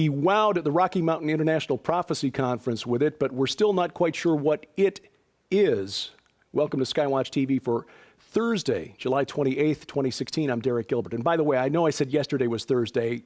He wowed at the Rocky Mountain International Prophecy Conference with it, but we're still not quite sure what it is. Welcome to SkyWatch TV for Thursday, July 28th, 2016. I'm Derek Gilbert. And by the way, I know I said yesterday was Thursday.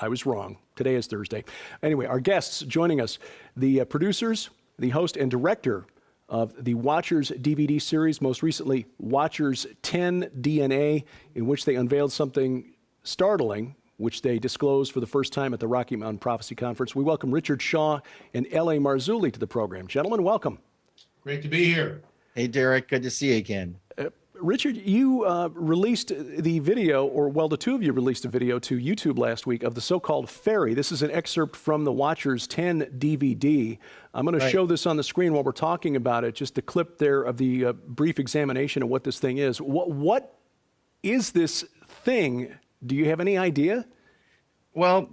I was wrong. Today is Thursday. Anyway, our guests joining us, the producers, the host and director of the Watchers DVD series, most recently Watchers 10 DNA, in which they unveiled something startling, which they disclosed for the first time at the Rocky Mountain Prophecy Conference. We welcome Richard Shaw and L.A. Marzulli to the program. Gentlemen, welcome. Great to be here. Hey, Derek, good to see you again. Richard, you released the video, or well, the two of you released a video to YouTube last week of the so-called fairy. This is an excerpt from the Watchers 10 DVD. I'm going to show this on the screen while we're talking about it, just a clip there of the brief examination of what this thing is. What is this thing? Do you have any idea? Well,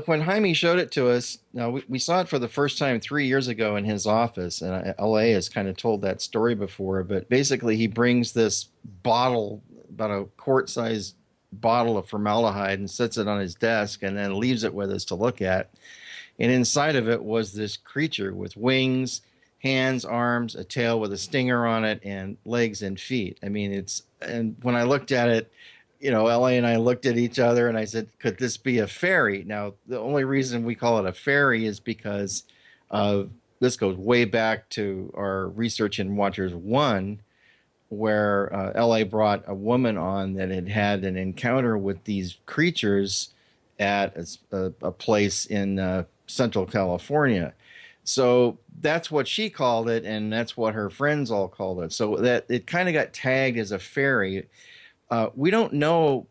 when Jaime showed it to us, now we saw it for the first time 3 years ago in his office, and LA has kind of told that story before, but basically he brings this bottle, about a quart-sized bottle of formaldehyde, and sets it on his desk and then leaves it with us to look at. And inside of it was this creature with wings, hands, arms, a tail with a stinger on it, and legs and feet. I mean, and when I looked at it, you know, L.A. and I looked at each other and I said, could this be a fairy? Now, the only reason we call it a fairy is because this goes way back to our research in Watchers 1, where L.A. brought a woman on that had had an encounter with these creatures at a place in Central California. So that's what she called it, and that's what her friends all called it. So that it kind of got tagged as a fairy. We don't know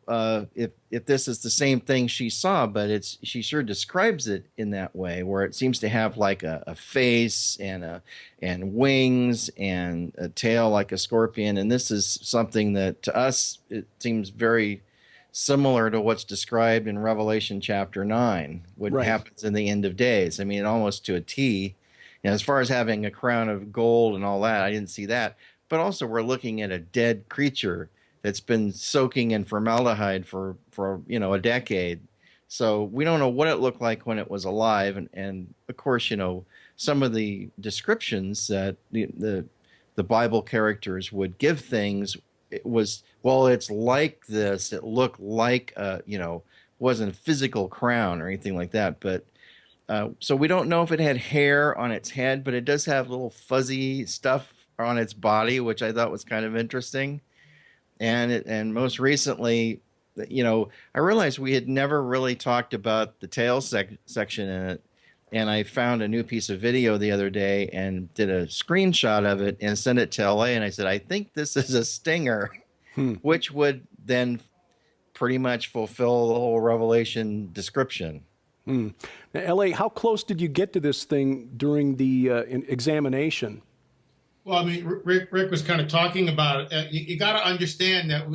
if this is the same thing she saw, but she sure describes it in that way, where it seems to have like a face and wings and a tail like a scorpion. And this is something that to us it seems very similar to what's described in Revelation chapter 9, what happens in the end of days. I mean, almost to a T. And as far as having a crown of gold and all that, I didn't see that. But also we're looking at a dead creature that's been soaking in formaldehyde for a decade. So we don't know what it looked like when it was alive. And of course, some of the descriptions that the Bible characters would give things, it was, well, it's like this. It looked like, wasn't a physical crown or anything like that. But so we don't know if it had hair on its head, but it does have little fuzzy stuff on its body, which I thought was kind of interesting. And most recently, I realized we had never really talked about the tail section in it. And I found a new piece of video the other day and did a screenshot of it and sent it to LA. And I said, I think this is a stinger, which would then pretty much fulfill the whole Revelation description. Now, LA, how close did you get to this thing during the examination? Well, I mean, Rick was kind of talking about it. You got to understand that,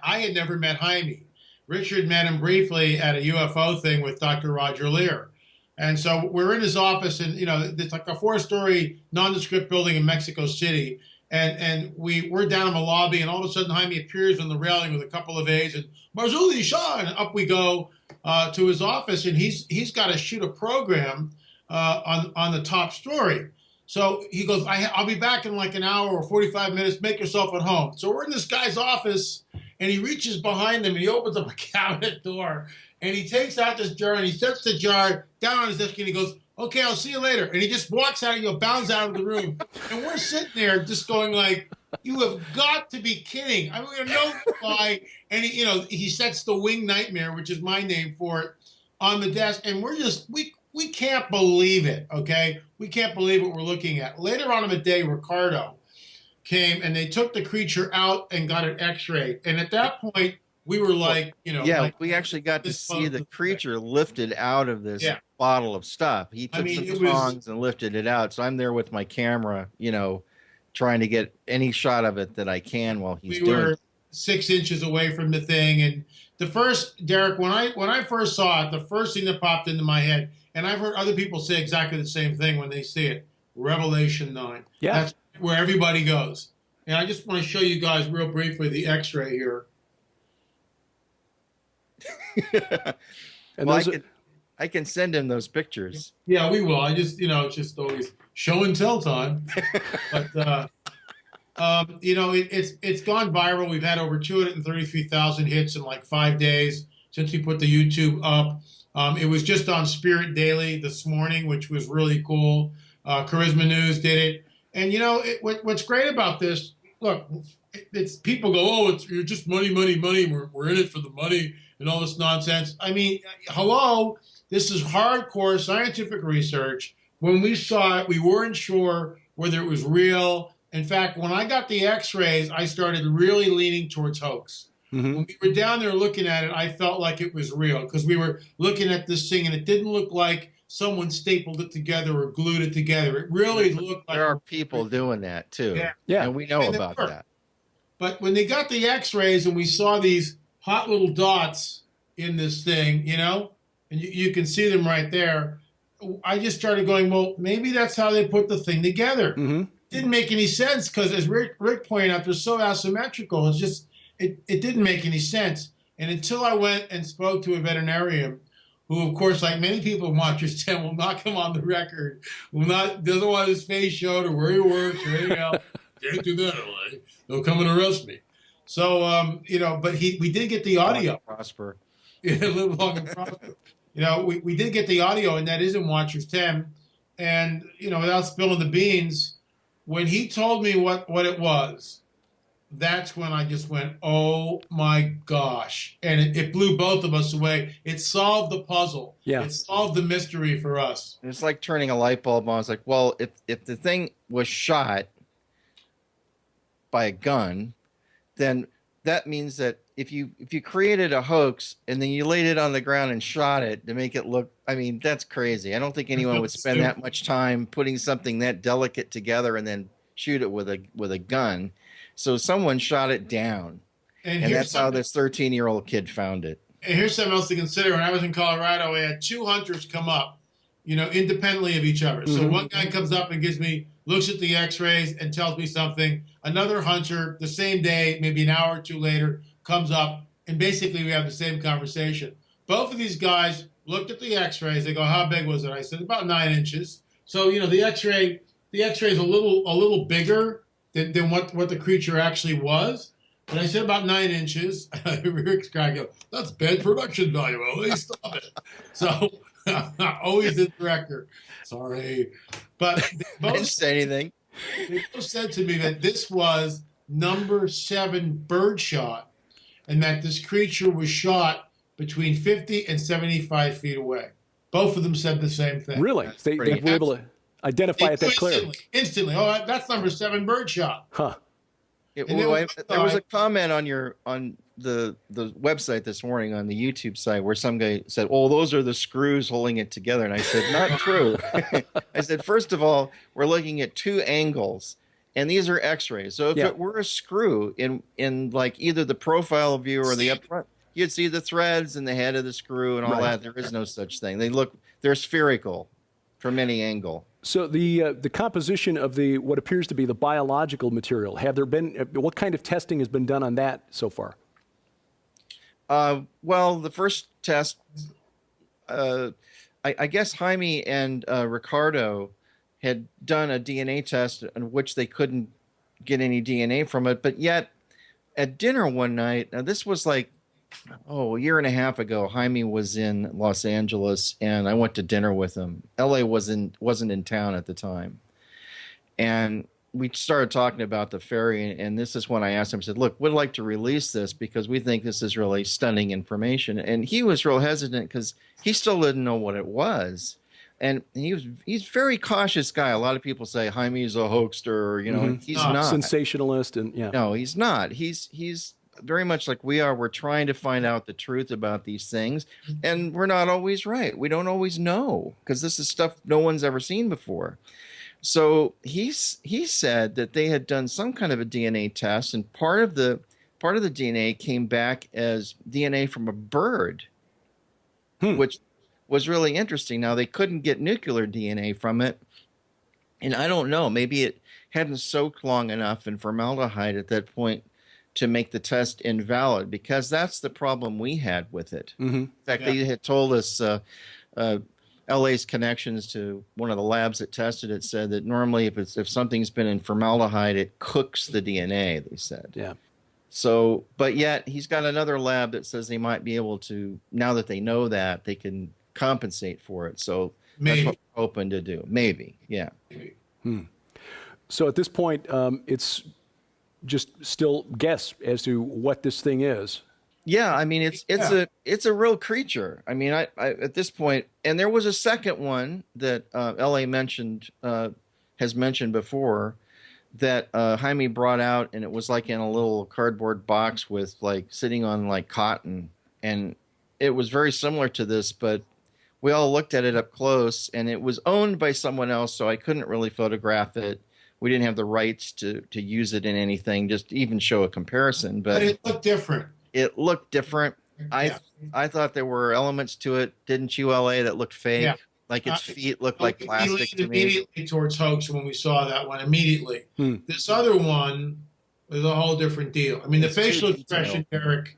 I had never met Jaime. Richard met him briefly at a UFO thing with Dr. Roger Lear. And so we're in his office, and, it's like a 4-story nondescript building in Mexico City. And we're down in the lobby, and all of a sudden Jaime appears on the railing with a couple of A's, and Marzulli, Shaw, and up we go to his office, and he's got to shoot a program on the top story. So he goes, I'll be back in like an hour or 45 minutes. Make yourself at home. So we're in this guy's office, and he reaches behind him, and he opens up a cabinet door, and he takes out this jar, and he sets the jar down on his desk, and he goes, okay, I'll see you later. And he just walks out, bounds out of the room. And we're sitting there just going like, you have got to be kidding. I mean, we have no reply. And he sets the wing nightmare, which is my name for it, on the desk. And we're just, we can't believe it, okay? We can't believe what we're looking at. Later on in the day, Ricardo came, and they took the creature out and got an x-ray. And at that point, we were like, Yeah, we actually got to see the creature lifted out of this bottle of stuff. He took some tongs and lifted it out. So I'm there with my camera, trying to get any shot of it that I can while he's doing it. We were 6 inches away from the thing. And the first, Derek, when I first saw it, the first thing that popped into my head, and I've heard other people say exactly the same thing when they see it, Revelation 9. Yeah. That's where everybody goes. And I just want to show you guys real briefly the x-ray here. And well, I can send him those pictures. Yeah, we will. I just, it's just always show and tell time. But it's gone viral. We've had over 233,000 hits in like 5 days since we put the YouTube up. It was just on Spirit Daily this morning, which was really cool. Charisma News did it. And, what's great about this, look, it's people go, oh, you're just money, money, money. We're in it for the money and all this nonsense. I mean, hello, this is hardcore scientific research. When we saw it, we weren't sure whether it was real. In fact, when I got the x-rays, I started really leaning towards hoax. Mm-hmm. When we were down there looking at it, I felt like it was real because we were looking at this thing and it didn't look like someone stapled it together or glued it together. It really looked like... There are people doing that too. Yeah. And we know about that. But when they got the x-rays and we saw these hot little dots in this thing, and you can see them right there, I just started going, well, maybe that's how they put the thing together. Mm-hmm. Didn't make any sense because, as Rick pointed out, they're so asymmetrical. It's just, it didn't make any sense. And until I went and spoke to a veterinarian, who, of course, like many people in Watchers 10, will not come on the record, doesn't want his face showed or where he works or anything else. Can't do that, LA. They'll come and arrest me. So, but we did get the audio. Prosper. Yeah, live long and prosper. We did get the audio, and that is in Watchers 10. And, without spilling the beans, when he told me what it was, that's when I just went, oh, my gosh. And it blew both of us away. It solved the puzzle. Yeah. It solved the mystery for us. It's like turning a light bulb on. It's like, well, if the thing was shot by a gun, then that means that if you created a hoax and then you laid it on the ground and shot it to make it look, I mean, that's crazy. I don't think anyone would spend that much time putting something that delicate together and then shoot it with a gun. So someone shot it down, and that's how this 13-year-old kid found it. And here's something else to consider. When I was in Colorado, I had 2 hunters come up, independently of each other. Mm-hmm. So one guy comes up and looks at the x-rays and tells me something. Another hunter, the same day, maybe an hour or two later, comes up, and basically we have the same conversation. Both of these guys looked at the x-rays. They go, how big was it? I said, about 9 inches. So, the x-ray is a little bigger than what the creature actually was. But I said about 9 inches. Rick's crying, go, that's bad production value. LA, stop it. So, always the director. Sorry. But I didn't say anything. They both said to me that this was number 7 bird shot, and that this creature was shot between 50 and 75 feet away. Both of them said the same thing. Really? They were able to identify it that clearly. Instantly. Oh, that's number 7 bird shot. Huh. There was a comment on the website this morning on the YouTube site where some guy said, "Oh, those are the screws holding it together," and I said, "Not true." I said, first of all, we're looking at 2 angles, and these are X-rays. So if it were a screw in like either the profile view or the up front, you'd see the threads and the head of the screw and all that. There is no such thing. They're spherical from any angle. So the composition of what appears to be the biological material, what kind of testing has been done on that so far? Well, the first test, I guess Jaime and Ricardo had done a DNA test in which they couldn't get any DNA from it, but yet at dinner one night, now this was like, a year and a half ago, Jaime was in Los Angeles, and I went to dinner with him. LA wasn't in town at the time. And we started talking about the ferry, and this is when I asked him, I said, look, we'd like to release this because we think this is really stunning information. And he was real hesitant because he still didn't know what it was. And he's a very cautious guy. A lot of people say Jaime's a hoaxer, he's not. Sensationalist, and No, he's not. He's very much like we are. We're trying to find out the truth about these things, and we're not always right. We don't always know because this is stuff no one's ever seen before. So he said that they had done some kind of a DNA test, and part of the DNA came back as DNA from a bird, which was really interesting. Now they couldn't get nuclear DNA from it, and I don't know. Maybe it hadn't soaked long enough in formaldehyde at that point to make the test invalid, because that's the problem we had with it. Mm-hmm. In fact, they had told us LA's connections to one of the labs that tested it said that normally if something's been in formaldehyde, it cooks the DNA, they said. Yeah. So, but yet he's got another lab that says they might be able to, now that they know that, they can compensate for it. So Maybe. that's what we're hoping to do. Maybe, yeah. So at this point, it's just still guess as to what this thing is. Yeah, I mean it's a real creature. I mean, I at this point, and there was a second one that LA mentioned has mentioned before that Jaime brought out, and it was like in a little cardboard box with like sitting on like cotton, and it was very similar to this, but we all looked at it up close, and it was owned by someone else, so I couldn't really photograph it. We didn't have the rights to use it in anything, just to even show a comparison. But it looked different. It looked different. Yeah. I thought there were elements to it, didn't you, LA, that looked fake? Yeah. Like its feet looked like plastic to me. Immediately towards hoax when we saw that one. Immediately. This other one was a whole different deal. I mean, the facial expression, Derek,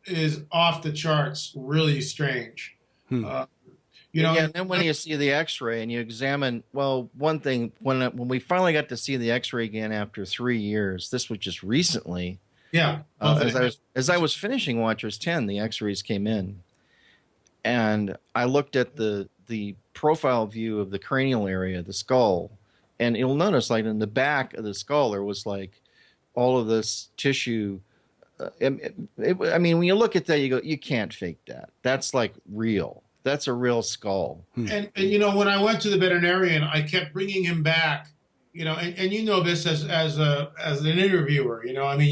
is off the charts. Really strange. And then when you see the X-ray and you examine, well, one thing when we finally got to see the X-ray again after 3 years, this was just recently. Yeah. As I was finishing Watchers 10, the X-rays came in, and I looked at the profile view of the cranial area, the skull, and you'll notice, like in the back of the skull, there was like all of this tissue. I mean, when you look at that, you go, you can't fake that. That's like real. That's a real skull. And when I went to the veterinarian, I kept bringing him back. And you know this as an interviewer. I mean,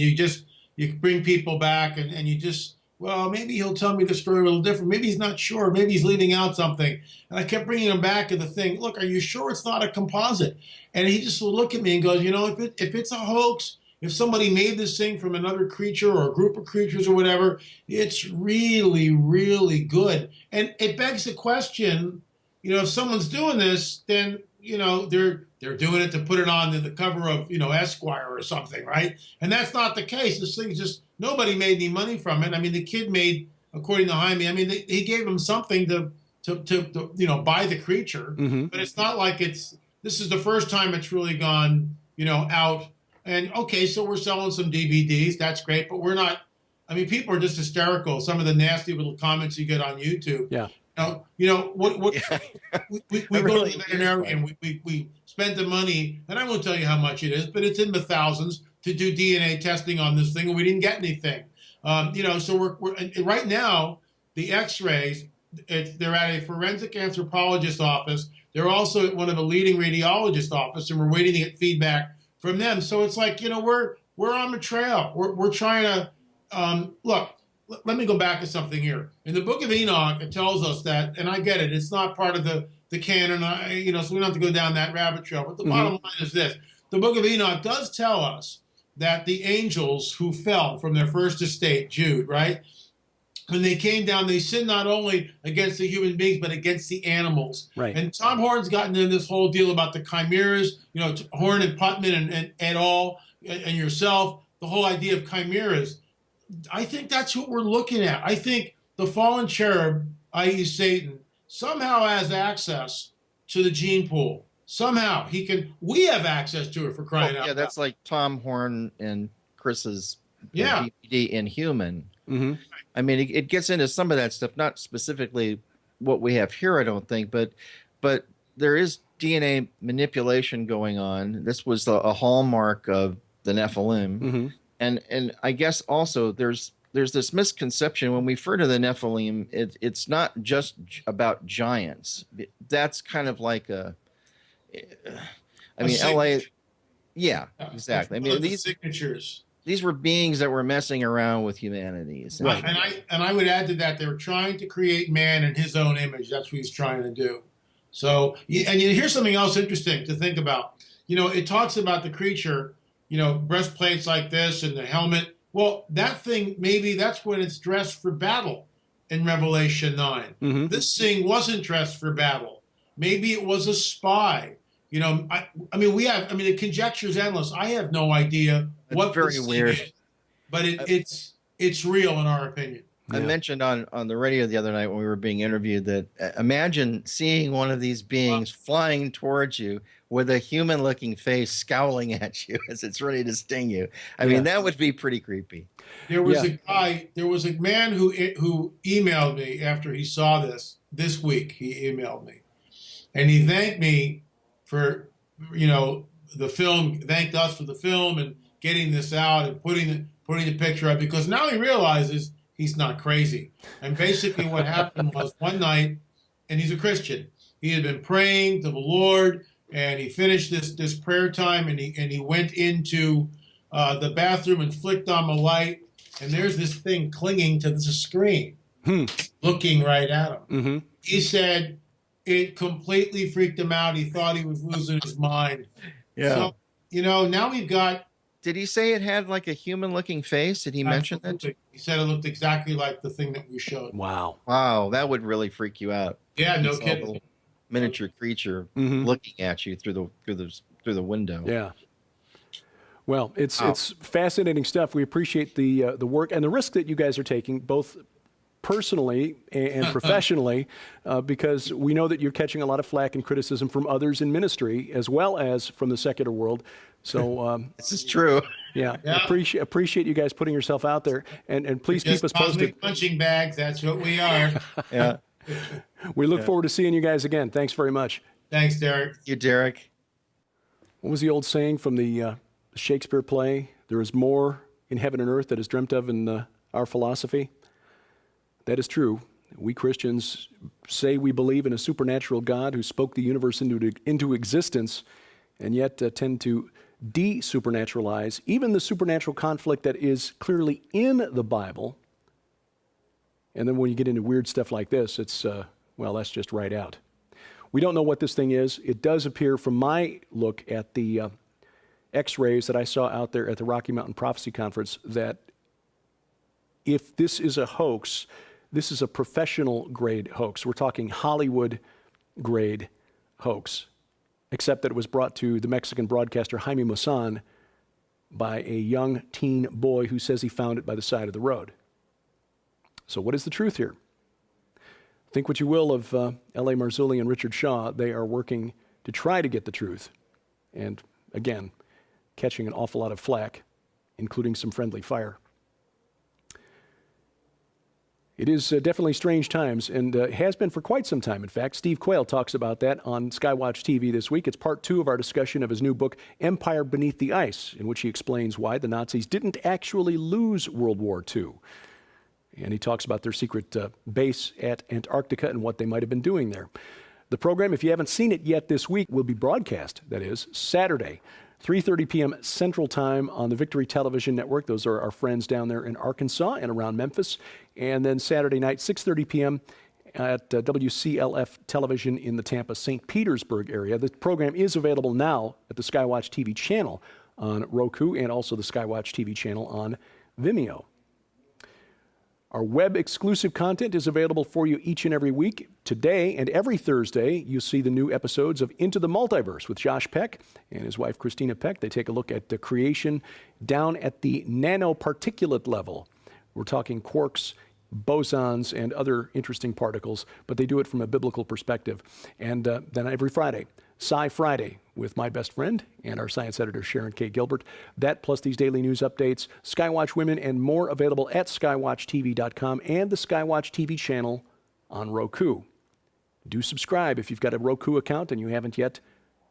you bring people back and you just, well, maybe he'll tell me the story a little different. Maybe he's not sure. Maybe he's leaving out something. And I kept bringing him back to the thing. Look, are you sure it's not a composite? And he just will look at me and goes, if it's a hoax, if somebody made this thing from another creature or a group of creatures or whatever, it's really, really good. And it begs the question, if someone's doing this, then, they're doing it to put it on the cover of, Esquire or something, right? And that's not the case. This thing's just, nobody made any money from it. I mean, the kid made, according to Jaime, I mean, he gave him something to buy the creature. But it's not like this is the first time it's really gone, out. And okay, so we're selling some DVDs. That's great, but we're not. I mean, people are just hysterical. Some of the nasty little comments you get on YouTube. Yeah. What? Yeah. We go to the veterinarian. We spend the money, and I won't tell you how much it is, but it's in the thousands to do DNA testing on this thing, and we didn't get anything. So we're right now the X-rays. They're at a forensic anthropologist office. They're also at one of the leading radiologist office, and we're waiting to get feedback from them. So it's like, we're on the trail. We're trying to look. Let me go back to something here. In the Book of Enoch, it tells us that, and I get it, it's not part of the canon, so we don't have to go down that rabbit trail. But the bottom line is this. The Book of Enoch does tell us that the angels who fell from their first estate, Jude, right? When they came down, they sinned not only against the human beings, but against the animals. Right. And Tom Horn's gotten into this whole deal about the chimeras, Horn and Putman and et al. And yourself, the whole idea of chimeras. I think that's what we're looking at. I think the fallen cherub, i.e. Satan, somehow has access to the gene pool. Somehow we have access to it, for crying out loud. Yeah, that's like Tom Horn and Chris's Yeah. DVD Inhuman. I mean, it gets into some of that stuff, not specifically what we have here, I don't think, but there is DNA manipulation going on. This was a hallmark of the Nephilim. And I guess also there's this misconception when we refer to the Nephilim, it's not just about giants. That's kind of like LA. Yeah, exactly. I mean, these signatures. These were beings that were messing around with humanity. Right. And I would add to that, they were trying to create man in his own image. That's what he's trying to do. So, and here's something else interesting to think about. It talks about the creature, breastplates like this and the helmet. Well, that thing, maybe that's when it's dressed for battle in Revelation 9. This thing wasn't dressed for battle. Maybe it was a spy. The conjecture is endless. I have no idea what very this weird thing is, but it's real in our opinion. I mentioned on the radio the other night when we were being interviewed that imagine seeing one of these beings flying towards you with a human-looking face scowling at you as it's ready to sting you. I mean, that would be pretty creepy. There was a man who emailed me after he saw this week. He emailed me, and he thanked me for, the film, thanked us for the film and getting this out and putting the picture up, because now he realizes he's not crazy. And basically what happened was one night, and he's a Christian, he had been praying to the Lord, and he finished this prayer time, and he went into the bathroom and flicked on the light, and there's this thing clinging to the screen, looking right at him. Mm-hmm. He said it completely freaked him out. He thought he was losing his mind. Yeah. So, now we've got... Did he say it had like a human-looking face? Did he mention that? He said it looked exactly like the thing that we showed. Wow. Wow, that would really freak you out. Yeah, no It's a kidding. little miniature creature looking at you through the window. Yeah. Well, it's fascinating stuff. We appreciate the work and the risk that you guys are taking, both personally and professionally, because we know that you're catching a lot of flack and criticism from others in ministry as well as from the secular world. So this is true. Yeah. Appreciate you guys putting yourself out there, and please keep us posted. Punching bags, that's what we are. Yeah. We look forward to seeing you guys again. Thanks very much. Thanks, Derek. You, Derek. What was the old saying from the Shakespeare play? There is more in heaven and earth that is dreamt of in our philosophy. That is true. We Christians say we believe in a supernatural God who spoke the universe into existence, and yet tend to de-supernaturalize even the supernatural conflict that is clearly in the Bible. And then when you get into weird stuff like this, it's, that's just right out. We don't know what this thing is. It does appear from my look at the x-rays that I saw out there at the Rocky Mountain Prophecy Conference that if this is a hoax, this is a professional grade hoax. We're talking Hollywood grade hoax, except that it was brought to the Mexican broadcaster Jaime Maussan by a young teen boy who says he found it by the side of the road. So what is the truth here? Think what you will of L.A. Marzulli and Richard Shaw. They are working to try to get the truth. And again, catching an awful lot of flack, including some friendly fire. It is definitely strange times, and has been for quite some time. In fact, Steve Quayle talks about that on SkyWatch TV this week. It's part 2 of our discussion of his new book, Empire Beneath the Ice, in which he explains why the Nazis didn't actually lose World War II. And he talks about their secret base at Antarctica and what they might have been doing there. The program, if you haven't seen it yet this week, will be broadcast, that is, Saturday, 3:30 p.m. Central Time on the Victory Television Network. Those are our friends down there in Arkansas and around Memphis. And then Saturday night, 6:30 p.m. at WCLF Television in the Tampa, St. Petersburg area. The program is available now at the SkyWatch TV channel on Roku and also the SkyWatch TV channel on Vimeo. Our web exclusive content is available for you each and every week. Today and every Thursday, you see the new episodes of Into the Multiverse with Josh Peck and his wife, Christina Peck. They take a look at the creation down at the nanoparticulate level. We're talking quarks, bosons, and other interesting particles, but they do it from a biblical perspective. And then every Friday, Sci Friday with my best friend and our science editor, Sharon K. Gilbert. That plus these daily news updates, Skywatch Women, and more available at skywatchtv.com and the Skywatch TV channel on Roku. Do subscribe if you've got a Roku account and you haven't yet.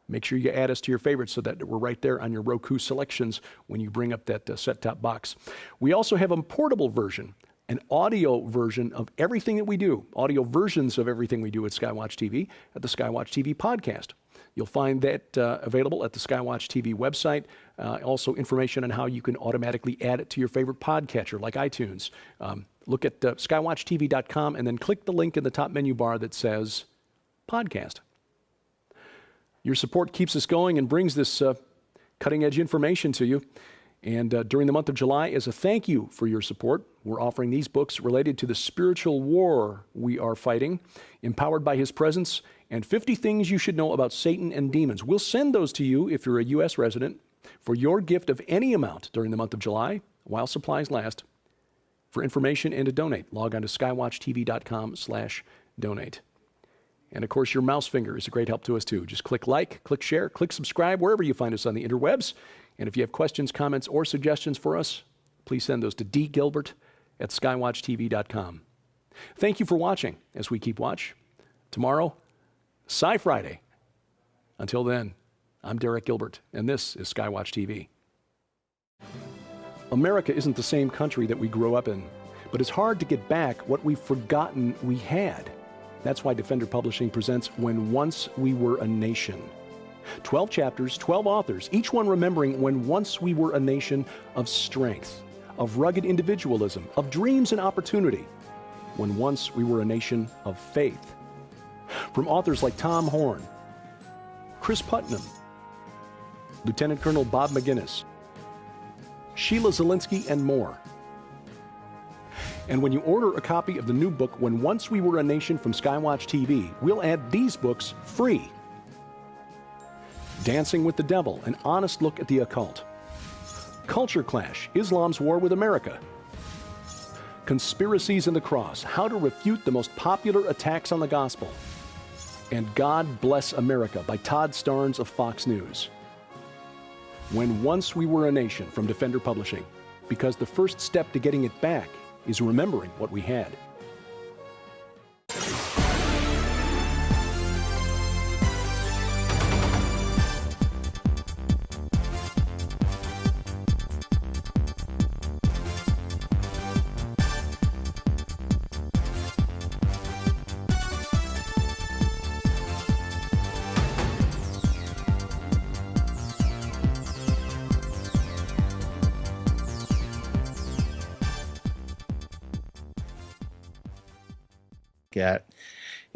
Make sure you add us to your favorites so that we're right there on your Roku selections when you bring up that set-top box. We also have a portable version, an audio version of everything that we do, audio versions of everything we do at Skywatch TV, at the Skywatch TV podcast. You'll find that available at the Skywatch TV website. Also information on how you can automatically add it to your favorite podcatcher like iTunes. Look at skywatchtv.com and then click the link in the top menu bar that says podcast. Your support keeps us going and brings this cutting-edge information to you. And during the month of July, as a thank you for your support, we're offering these books related to the spiritual war we are fighting, Empowered by His Presence, and 50 Things You Should Know About Satan and Demons. We'll send those to you if you're a U.S. resident for your gift of any amount during the month of July, while supplies last. For information and to donate, log on to skywatchtv.com/donate. And of course, your mouse finger is a great help to us too. Just click like, click share, click subscribe, wherever you find us on the interwebs. And if you have questions, comments, or suggestions for us, please send those to dgilbert@skywatchtv.com. Thank you for watching as we keep watch. Tomorrow, Sci Friday. Until then, I'm Derek Gilbert, and this is Skywatch TV. America isn't the same country that we grew up in, but it's hard to get back what we've forgotten we had. That's why Defender Publishing presents When Once We Were a Nation. 12 chapters, 12 authors, each one remembering when once we were a nation of strength, of rugged individualism, of dreams and opportunity, when once we were a nation of faith. From authors like Tom Horn, Chris Putnam, Lieutenant Colonel Bob McGinnis, Sheila Zielinski, and more. And when you order a copy of the new book, When Once We Were a Nation from SkyWatch TV, we'll add these books free. Dancing with the Devil, an honest look at the occult. Culture Clash, Islam's War with America. Conspiracies and the Cross, how to refute the most popular attacks on the gospel. And God Bless America by Todd Starnes of Fox News. When Once We Were a Nation from Defender Publishing, because the first step to getting it back is remembering what we had. At.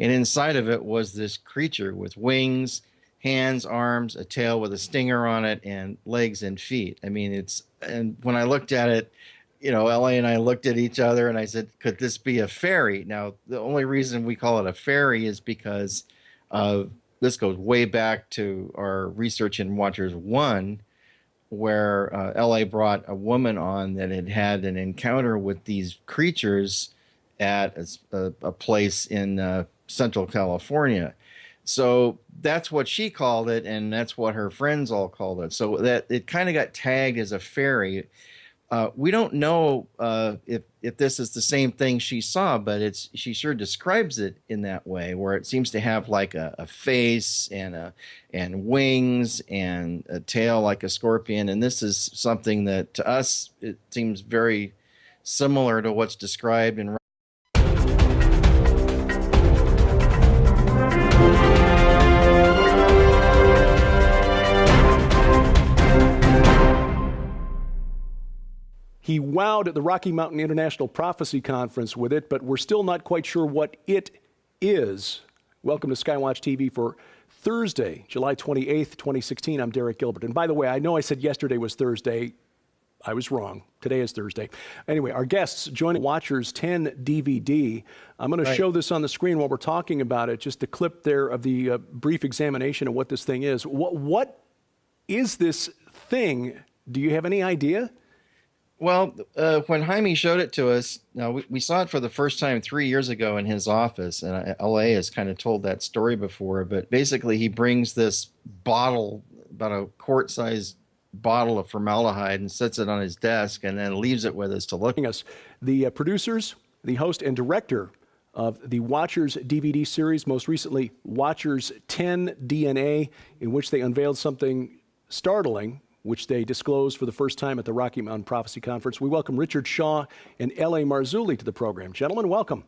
And inside of it was this creature with wings, hands, arms, a tail with a stinger on it, and legs and feet. I mean, and when I looked at it, you know, Ellie and I looked at each other and I said, could this be a fairy? Now, the only reason we call it a fairy is because this goes way back to our research in Watchers 1, where LA brought a woman on that had had an encounter with these creatures at a place in Central California. So that's what she called it, and that's what her friends all called it. So that it kind of got tagged as a fairy. We don't know if this is the same thing she saw, but she sure describes it in that way, where it seems to have like a face and wings and a tail like a scorpion. And this is something that to us it seems very similar to what's described in He wowed at the Rocky Mountain International Prophecy Conference with it, but we're still not quite sure what it is. Welcome to Skywatch TV for Thursday, July 28th, 2016. I'm Derek Gilbert. And by the way, I know I said yesterday was Thursday. I was wrong. Today is Thursday. Anyway, our guests join Watchers 10 DVD. I'm going to show this on the screen while we're talking about it, just a clip there of the brief examination of what this thing is. What is this thing? Do you have any idea? Well, when Jaime showed it to us, now we saw it for the first time 3 years ago in his office, and LA has kind of told that story before, but basically he brings this bottle, about a quart-sized bottle of formaldehyde, and sets it on his desk and then leaves it with us to look. The producers, the host and director of the Watchers DVD series, most recently Watchers 10 DNA, in which they unveiled something startling, which they disclosed for the first time at the Rocky Mountain Prophecy Conference. We welcome Richard Shaw and L.A. Marzulli to the program. Gentlemen, welcome.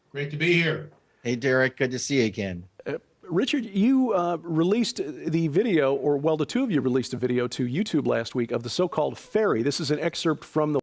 Great to be here. Hey, Derek, good to see you again. Richard, you released the video, or well, the two of you released a video to YouTube last week of the so-called fairy. This is an excerpt from the